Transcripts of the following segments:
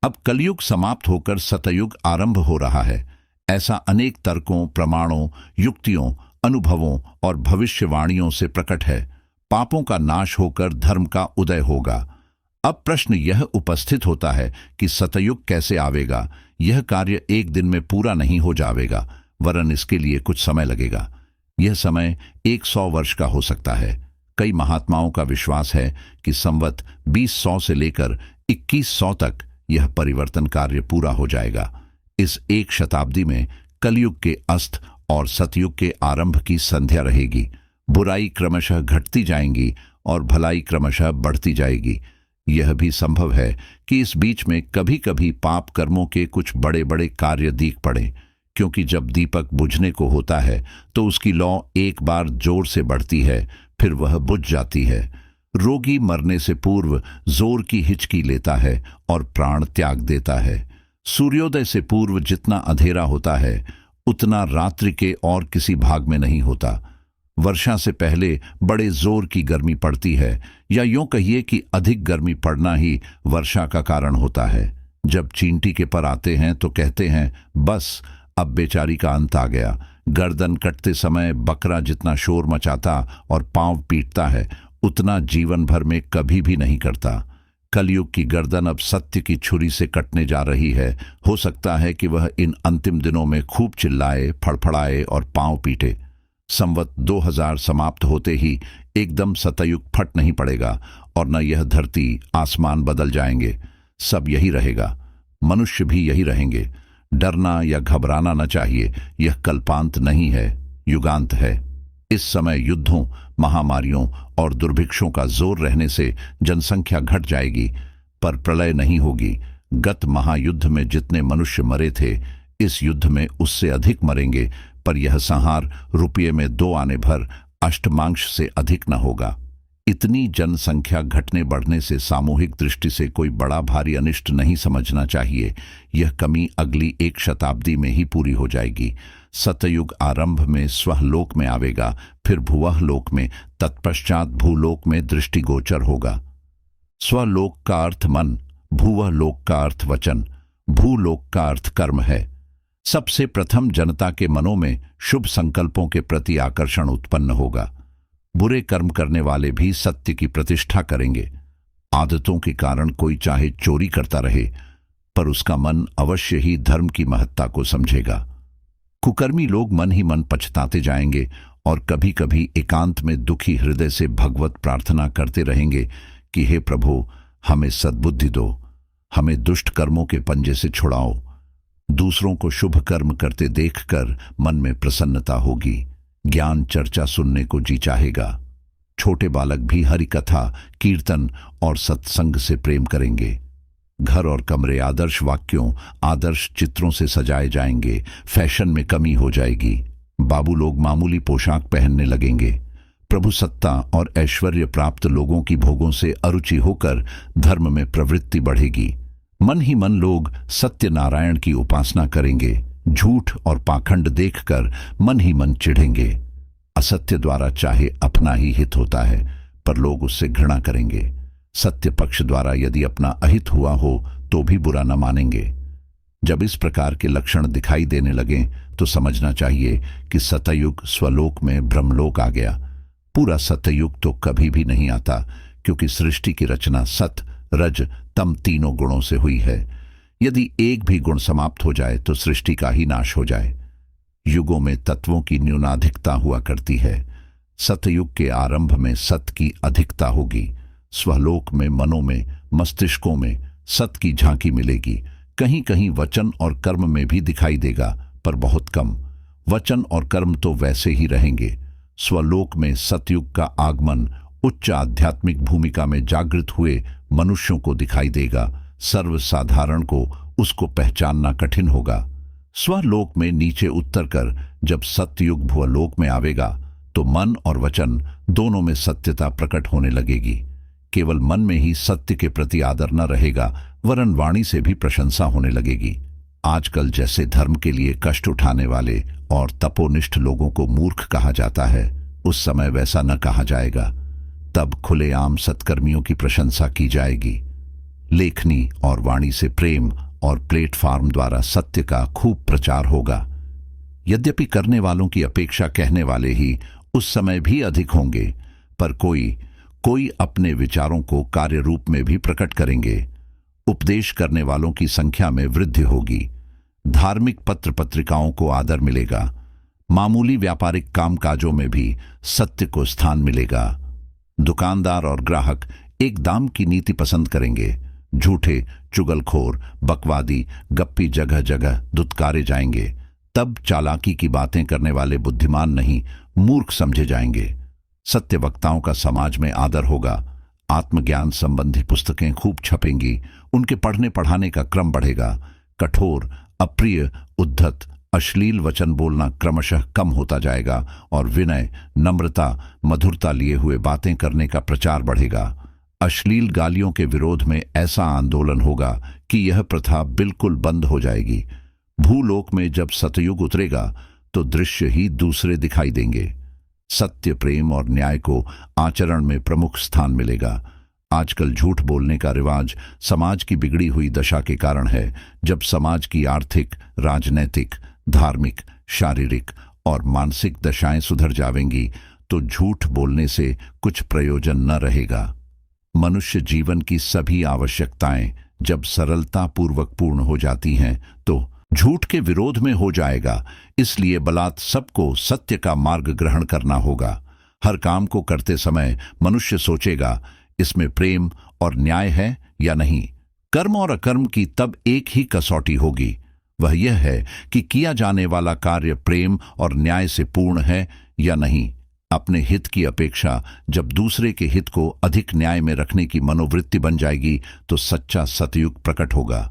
अब कलयुग समाप्त होकर सतयुग आरंभ हो रहा है, ऐसा अनेक तर्कों, प्रमाणों, युक्तियों, अनुभवों और भविष्यवाणियों से प्रकट है। पापों का नाश होकर धर्म का उदय होगा। अब प्रश्न यह उपस्थित होता है कि सतयुग कैसे आवेगा। यह कार्य एक दिन में पूरा नहीं हो जाएगा, वरन इसके लिए कुछ समय लगेगा। यह समय 100 वर्ष का हो सकता है। कई महात्माओं का विश्वास है कि संवत 2000 से लेकर 2100 तक यह परिवर्तन कार्य पूरा हो जाएगा। इस एक शताब्दी में कलयुग के अस्त और सतयुग के आरंभ की संध्या रहेगी। बुराई क्रमशः घटती जाएंगी और भलाई क्रमशः बढ़ती जाएगी। यह भी संभव है कि इस बीच में कभी कभी पाप कर्मों के कुछ बड़े बड़े कार्य दिख पड़े, क्योंकि जब दीपक बुझने को होता है तो उसकी लौ एक बार जोर से बढ़ती है, फिर वह बुझ जाती है। रोगी मरने से पूर्व जोर की हिचकी लेता है और प्राण त्याग देता है। सूर्योदय से पूर्व जितना अंधेरा होता है उतना रात्रि के और किसी भाग में नहीं होता। वर्षा से पहले बड़े जोर की गर्मी पड़ती है, या यूं कहिए कि अधिक गर्मी पड़ना ही वर्षा का कारण होता है। जब चींटी के पर आते हैं तो कहते हैं, बस अब बेचारी का अंत आ गया। गर्दन कटते समय बकरा जितना शोर मचाता और पांव पीटता है, उतना जीवन भर में कभी भी नहीं करता। कलयुग की गर्दन अब सत्य की छुरी से कटने जा रही है। हो सकता है कि वह इन अंतिम दिनों में खूब चिल्लाए, फड़फड़ाए और पांव पीटे। संवत 2000 समाप्त होते ही एकदम सतयुग फट नहीं पड़ेगा, और न यह धरती आसमान बदल जाएंगे। सब यही रहेगा, मनुष्य भी यही रहेंगे। डरना या घबराना न चाहिए, यह कल्पांत नहीं है, युगांत है। इस समय युद्धों, महामारियों और दुर्भिक्षों का जोर रहने से जनसंख्या घट जाएगी, पर प्रलय नहीं होगी। गत महायुद्ध में जितने मनुष्य मरे थे, इस युद्ध में उससे अधिक मरेंगे, पर यह संहार रुपये में 2 आने भर अष्टमांश से अधिक न होगा। इतनी जनसंख्या घटने बढ़ने से सामूहिक दृष्टि से कोई बड़ा भारी अनिष्ट नहीं समझना चाहिए। यह कमी अगली 1 शताब्दी में ही पूरी हो जाएगी। सतयुग आरंभ में स्वलोक में आवेगा, फिर भुवः लोक में, तत्पश्चात भूलोक में दृष्टिगोचर होगा। स्वलोक का अर्थ मन, भुवः लोक का अर्थ वचन, भूलोक का अर्थ कर्म है। सबसे प्रथम जनता के मनों में शुभ संकल्पों के प्रति आकर्षण उत्पन्न होगा। बुरे कर्म करने वाले भी सत्य की प्रतिष्ठा करेंगे। आदतों के कारण कोई चाहे चोरी करता रहे, पर उसका मन अवश्य ही धर्म की महत्ता को समझेगा। कुकर्मी लोग मन ही मन पछताते जाएंगे और कभी कभी एकांत में दुखी हृदय से भगवत प्रार्थना करते रहेंगे कि हे प्रभु, हमें सद्बुद्धि दो, हमें दुष्ट कर्मों के पंजे से छुड़ाओ। दूसरों को शुभ कर्म करते देखकर मन में प्रसन्नता होगी। ज्ञान चर्चा सुनने को जी चाहेगा। छोटे बालक भी हरि कथा, कीर्तन और सत्संग से प्रेम करेंगे। घर और कमरे आदर्श वाक्यों, आदर्श चित्रों से सजाए जाएंगे। फैशन में कमी हो जाएगी। बाबू लोग मामूली पोशाक पहनने लगेंगे। प्रभु सत्ता और ऐश्वर्य प्राप्त लोगों की भोगों से अरुचि होकर धर्म में प्रवृत्ति बढ़ेगी। मन ही मन लोग सत्यनारायण की उपासना करेंगे। झूठ और पाखंड देखकर मन ही मन चिढ़ेंगे। असत्य द्वारा चाहे अपना ही हित होता है, पर लोग उससे घृणा करेंगे। सत्य पक्ष द्वारा यदि अपना अहित हुआ हो तो भी बुरा न मानेंगे। जब इस प्रकार के लक्षण दिखाई देने लगें तो समझना चाहिए कि सतयुग स्वलोक में ब्रह्मलोक आ गया। पूरा सतयुग तो कभी भी नहीं आता, क्योंकि सृष्टि की रचना सत, रज, तम तीनों गुणों से हुई है। यदि एक भी गुण समाप्त हो जाए तो सृष्टि का ही नाश हो जाए। युगों में तत्वों की न्यूनाधिकता हुआ करती है। सतयुग के आरंभ में सत की अधिकता होगी। स्वलोक में, मनों में, मस्तिष्कों में सत की झांकी मिलेगी। कहीं कहीं वचन और कर्म में भी दिखाई देगा, पर बहुत कम। वचन और कर्म तो वैसे ही रहेंगे। स्वलोक में सतयुग का आगमन उच्च आध्यात्मिक भूमिका में जागृत हुए मनुष्यों को दिखाई देगा। सर्वसाधारण को उसको पहचानना कठिन होगा। स्वलोक में नीचे उतरकर जब सतयुग भुवलोक में आवेगा तो मन और वचन दोनों में सत्यता प्रकट होने लगेगी। केवल मन में ही सत्य के प्रति आदर न रहेगा, वरन वाणी से भी प्रशंसा होने लगेगी। आजकल जैसे धर्म के लिए कष्ट उठाने वाले और तपोनिष्ठ लोगों को मूर्ख कहा जाता है, उस समय वैसा न कहा जाएगा। तब खुलेआम सत्कर्मियों की प्रशंसा की जाएगी। लेखनी और वाणी से प्रेम और प्लेटफॉर्म द्वारा सत्य का खूब प्रचार होगा। यद्यपि करने वालों की अपेक्षा कहने वाले ही उस समय भी अधिक होंगे, पर कोई कोई अपने विचारों को कार्य रूप में भी प्रकट करेंगे। उपदेश करने वालों की संख्या में वृद्धि होगी। धार्मिक पत्र पत्रिकाओं को आदर मिलेगा। मामूली व्यापारिक कामकाजों में भी सत्य को स्थान मिलेगा। दुकानदार और ग्राहक एक दाम की नीति पसंद करेंगे। झूठे, चुगलखोर, बकवादी, गप्पी जगह जगह दुत्कारे जाएंगे। तब चालाकी की बातें करने वाले बुद्धिमान नहीं, मूर्ख समझे जाएंगे। सत्य वक्ताओं का समाज में आदर होगा। आत्मज्ञान संबंधी पुस्तकें खूब छपेंगी। उनके पढ़ने पढ़ाने का क्रम बढ़ेगा। कठोर, अप्रिय, उद्धत, अश्लील वचन बोलना क्रमशः कम होता जाएगा और विनय, नम्रता, मधुरता लिए हुए बातें करने का प्रचार बढ़ेगा। अश्लील गालियों के विरोध में ऐसा आंदोलन होगा कि यह प्रथा बिल्कुल बंद हो जाएगी। भूलोक में जब सतयुग उतरेगा तो दृश्य ही दूसरे दिखाई देंगे। सत्य, प्रेम और न्याय को आचरण में प्रमुख स्थान मिलेगा। आजकल झूठ बोलने का रिवाज समाज की बिगड़ी हुई दशा के कारण है। जब समाज की आर्थिक, राजनैतिक, धार्मिक, शारीरिक और मानसिक दशाएं सुधर जावेंगी तो झूठ बोलने से कुछ प्रयोजन न रहेगा। मनुष्य जीवन की सभी आवश्यकताएं जब सरलतापूर्वक पूर्ण हो जाती हैं तो झूठ के विरोध में हो जाएगा। इसलिए बलात् सबको सत्य का मार्ग ग्रहण करना होगा। हर काम को करते समय मनुष्य सोचेगा, इसमें प्रेम और न्याय है या नहीं। कर्म और अकर्म की तब एक ही कसौटी होगी, वह यह है कि किया जाने वाला कार्य प्रेम और न्याय से पूर्ण है या नहीं। अपने हित की अपेक्षा जब दूसरे के हित को अधिक न्याय में रखने की मनोवृत्ति बन जाएगी तो सच्चा सतयुग प्रकट होगा।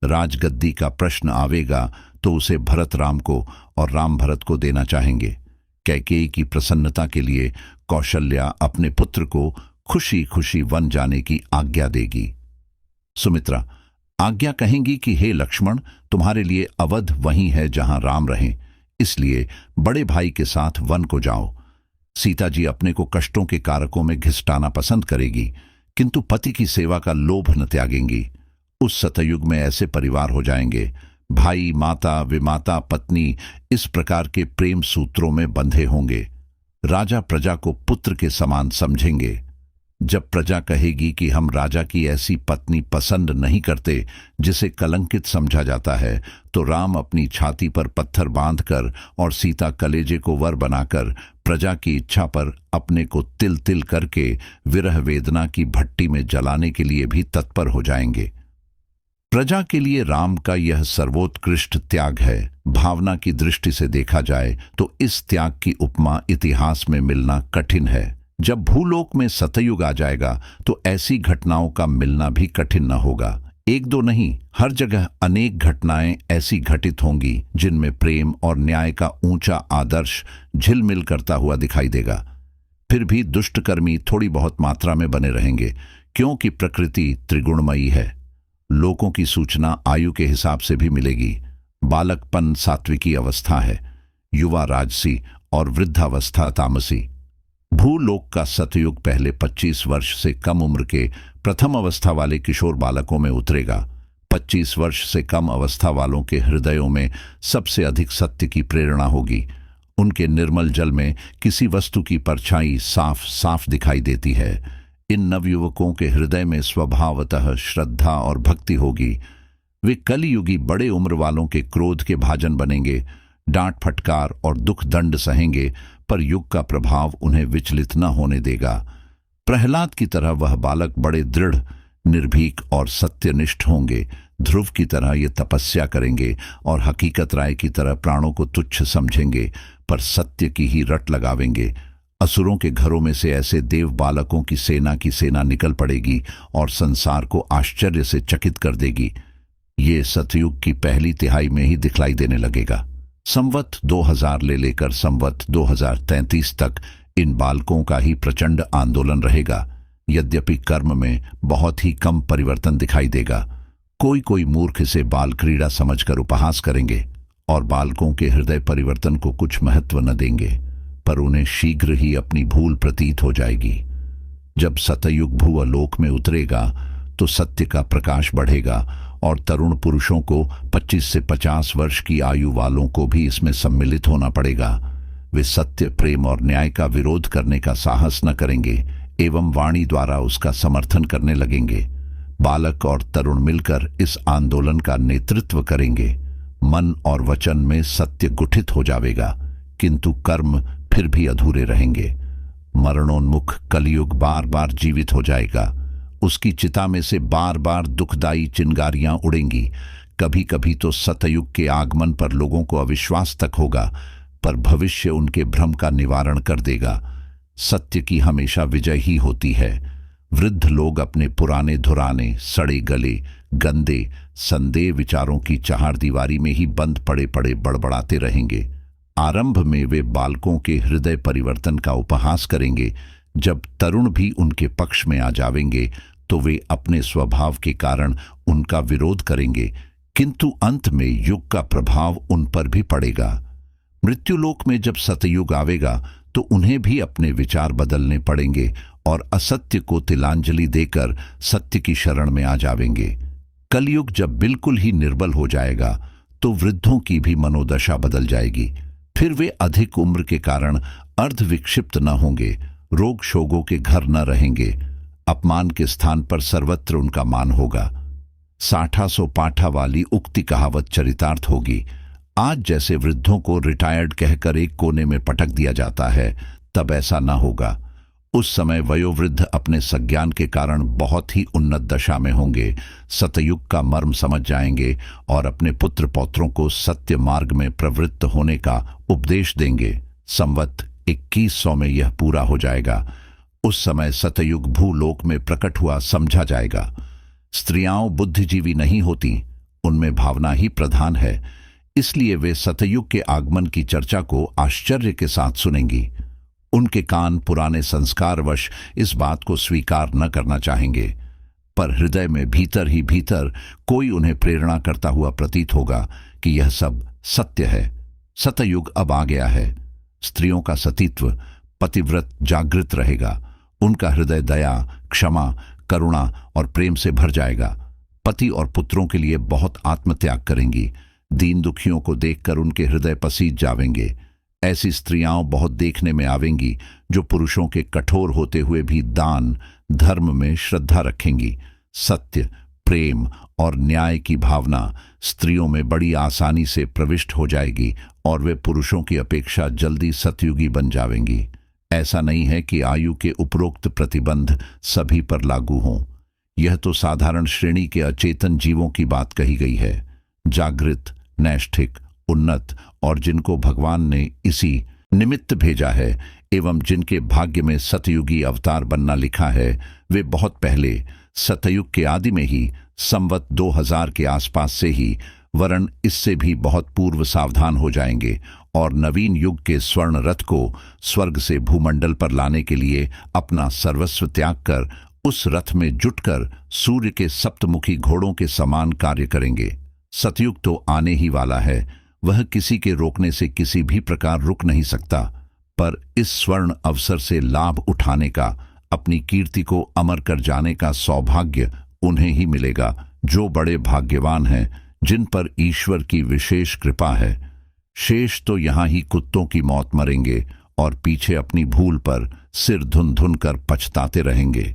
राजगद्दी का प्रश्न आवेगा तो उसे भरत राम को और राम भरत को देना चाहेंगे। कैकेयी की प्रसन्नता के लिए कौशल्या अपने पुत्र को खुशी खुशी वन जाने की आज्ञा देगी। सुमित्रा आज्ञा कहेंगी कि हे लक्ष्मण, तुम्हारे लिए अवध वहीं है जहां राम रहें, इसलिए बड़े भाई के साथ वन को जाओ। सीता जी अपने को कष्टों के कारकों में घिसटाना पसंद करेगी, किंतु पति की सेवा का लोभ न त्यागेंगी। उस सतयुग में ऐसे परिवार हो जाएंगे, भाई, माता, विमाता, पत्नी इस प्रकार के प्रेम सूत्रों में बंधे होंगे। राजा प्रजा को पुत्र के समान समझेंगे। जब प्रजा कहेगी कि हम राजा की ऐसी पत्नी पसंद नहीं करते जिसे कलंकित समझा जाता है, तो राम अपनी छाती पर पत्थर बांधकर और सीता कलेजे को वर बनाकर प्रजा की इच्छा पर अपने को तिल तिल करके विरह वेदना की भट्टी में जलाने के लिए भी तत्पर हो जाएंगे। प्रजा के लिए राम का यह सर्वोत्कृष्ट त्याग है। भावना की दृष्टि से देखा जाए तो इस त्याग की उपमा इतिहास में मिलना कठिन है। जब भूलोक में सतयुग आ जाएगा तो ऐसी घटनाओं का मिलना भी कठिन न होगा। एक दो नहीं, हर जगह अनेक घटनाएं ऐसी घटित होंगी जिनमें प्रेम और न्याय का ऊंचा आदर्श झिलमिल करता हुआ दिखाई देगा। फिर भी दुष्टकर्मी थोड़ी बहुत मात्रा में बने रहेंगे, क्योंकि प्रकृति त्रिगुणमयी है। लोगों की सूचना आयु के हिसाब से भी मिलेगी। बालकपन सात्विकी अवस्था है, युवा राजसी और वृद्धावस्था तामसी। भूलोक का सतयुग पहले 25 वर्ष से कम उम्र के प्रथम अवस्था वाले किशोर बालकों में उतरेगा। 25 वर्ष से कम अवस्था वालों के हृदयों में सबसे अधिक सत्य की प्रेरणा होगी। उनके निर्मल जल में किसी वस्तु की परछाई साफ साफ दिखाई देती है। इन नवयुवकों के हृदय में स्वभावतः श्रद्धा और भक्ति होगी। वे कलियुगी बड़े उम्र वालों के क्रोध के भाजन बनेंगे, डांट फटकार और दुख दंड सहेंगे, पर युग का प्रभाव उन्हें विचलित न होने देगा। प्रहलाद की तरह वह बालक बड़े दृढ़, निर्भीक और सत्यनिष्ठ होंगे। ध्रुव की तरह ये तपस्या करेंगे और हकीकत राय की तरह प्राणों को तुच्छ समझेंगे, पर सत्य की ही रट लगावेंगे। असुरों के घरों में से ऐसे देव बालकों की सेना निकल पड़ेगी और संसार को आश्चर्य से चकित कर देगी। ये सतयुग की पहली तिहाई में ही दिखलाई देने लगेगा। संवत 2000 ले लेकर संवत 2033 तक इन बालकों का ही प्रचंड आंदोलन रहेगा। यद्यपि कर्म में बहुत ही कम परिवर्तन दिखाई देगा। कोई कोई मूर्ख इसे बाल क्रीड़ा समझकर उपहास करेंगे और बालकों के हृदय परिवर्तन को कुछ महत्व न देंगे, पर उन्हें शीघ्र ही अपनी भूल प्रतीत हो जाएगी। जब सतयुग भूअलोक में उतरेगा तो सत्य का प्रकाश बढ़ेगा और तरुण पुरुषों को 25 से 50 वर्ष की आयु वालों को भी इसमें सम्मिलित होना पड़ेगा। वे सत्य, प्रेम और न्याय का विरोध करने का साहस न करेंगे एवं वाणी द्वारा उसका समर्थन करने लगेंगे। बालक और तरुण मिलकर इस आंदोलन का नेतृत्व करेंगे। मन और वचन में सत्य गुठित हो जाएगा, किंतु कर्म फिर भी अधूरे रहेंगे। मरणोन्मुख कलयुग बार बार जीवित हो जाएगा। उसकी चिता में से बार बार दुखदायी चिंगारियां उड़ेंगी। कभी कभी तो सतयुग के आगमन पर लोगों को अविश्वास तक होगा, पर भविष्य उनके भ्रम का निवारण कर देगा। सत्य की हमेशा विजय ही होती है। वृद्ध लोग अपने पुराने धुराने, सड़े गले, गंदे संदेह विचारों की चहारदीवारी में ही बंद पड़े पड़े बड़बड़ाते रहेंगे। आरंभ में वे बालकों के हृदय परिवर्तन का उपहास करेंगे। जब तरुण भी उनके पक्ष में आ जावेंगे तो वे अपने स्वभाव के कारण उनका विरोध करेंगे, किंतु अंत में युग का प्रभाव उन पर भी पड़ेगा। मृत्युलोक में जब सतयुग आवेगा तो उन्हें भी अपने विचार बदलने पड़ेंगे और असत्य को तिलांजलि देकर सत्य की शरण में आ जावेंगे। कलयुग जब बिल्कुल ही निर्बल हो जाएगा तो वृद्धों की भी मनोदशा बदल जाएगी। फिर वे अधिक उम्र के कारण अर्धविक्षिप्त न होंगे, रोग शोगों के घर न रहेंगे। अपमान के स्थान पर सर्वत्र उनका मान होगा। साठा सो पाठा वाली उक्ति कहावत चरितार्थ होगी। आज जैसे वृद्धों को रिटायर्ड कहकर एक कोने में पटक दिया जाता है, तब ऐसा न होगा। उस समय वयोवृद्ध अपने सज्ञान के कारण बहुत ही उन्नत दशा में होंगे, सतयुग का मर्म समझ जाएंगे और अपने पुत्र पौत्रों को सत्य मार्ग में प्रवृत्त होने का उपदेश देंगे। संवत 2100 में यह पूरा हो जाएगा। उस समय सतयुग भूलोक में प्रकट हुआ समझा जाएगा। स्त्रियां बुद्धिजीवी नहीं होती, उनमें भावना ही प्रधान है, इसलिए वे सतयुग के आगमन की चर्चा को आश्चर्य के साथ सुनेंगी। उनके कान पुराने संस्कारवश इस बात को स्वीकार न करना चाहेंगे, पर हृदय में भीतर ही भीतर कोई उन्हें प्रेरणा करता हुआ प्रतीत होगा कि यह सब सत्य है। सतयुग अब आ गया है। स्त्रियों का सतीत्व पतिव्रत जागृत रहेगा। उनका हृदय दया, क्षमा, करुणा और प्रेम से भर जाएगा। पति और पुत्रों के लिए बहुत आत्मत्याग करेंगी। दीन दुखियों को देखकर उनके हृदय पसीज जावेंगे। ऐसी स्त्रियां बहुत देखने में आवेंगी जो पुरुषों के कठोर होते हुए भी दान धर्म में श्रद्धा रखेंगी। सत्य, प्रेम और न्याय की भावना स्त्रियों में बड़ी आसानी से प्रविष्ट हो जाएगी और वे पुरुषों की अपेक्षा जल्दी सतयुगी बन जावेंगी। ऐसा नहीं है कि आयु के उपरोक्त प्रतिबंध सभी पर लागू हों। यह तो साधारण श्रेणी के अचेतन जीवों की बात कही गई है। जागृत, नैष्ठिक, उन्नत और जिनको भगवान ने इसी निमित्त भेजा है एवं जिनके भाग्य में सतयुगी अवतार बनना लिखा है, वे बहुत पहले सतयुग के आदि में ही संवत 2000 के आसपास से ही वरन इससे भी बहुत पूर्व सावधान हो जाएंगे और नवीन युग के स्वर्ण रथ को स्वर्ग से भूमंडल पर लाने के लिए अपना सर्वस्व त्याग कर उस रथ में जुटकर सूर्य के सप्तमुखी घोड़ों के समान कार्य करेंगे। सतयुग तो आने ही वाला है, वह किसी के रोकने से किसी भी प्रकार रुक नहीं सकता, पर इस स्वर्ण अवसर से लाभ उठाने का, अपनी कीर्ति को अमर कर जाने का सौभाग्य उन्हें ही मिलेगा जो बड़े भाग्यवान हैं, जिन पर ईश्वर की विशेष कृपा है। शेष तो यहाँ ही कुत्तों की मौत मरेंगे और पीछे अपनी भूल पर सिर धुन धुन कर पछताते रहेंगे।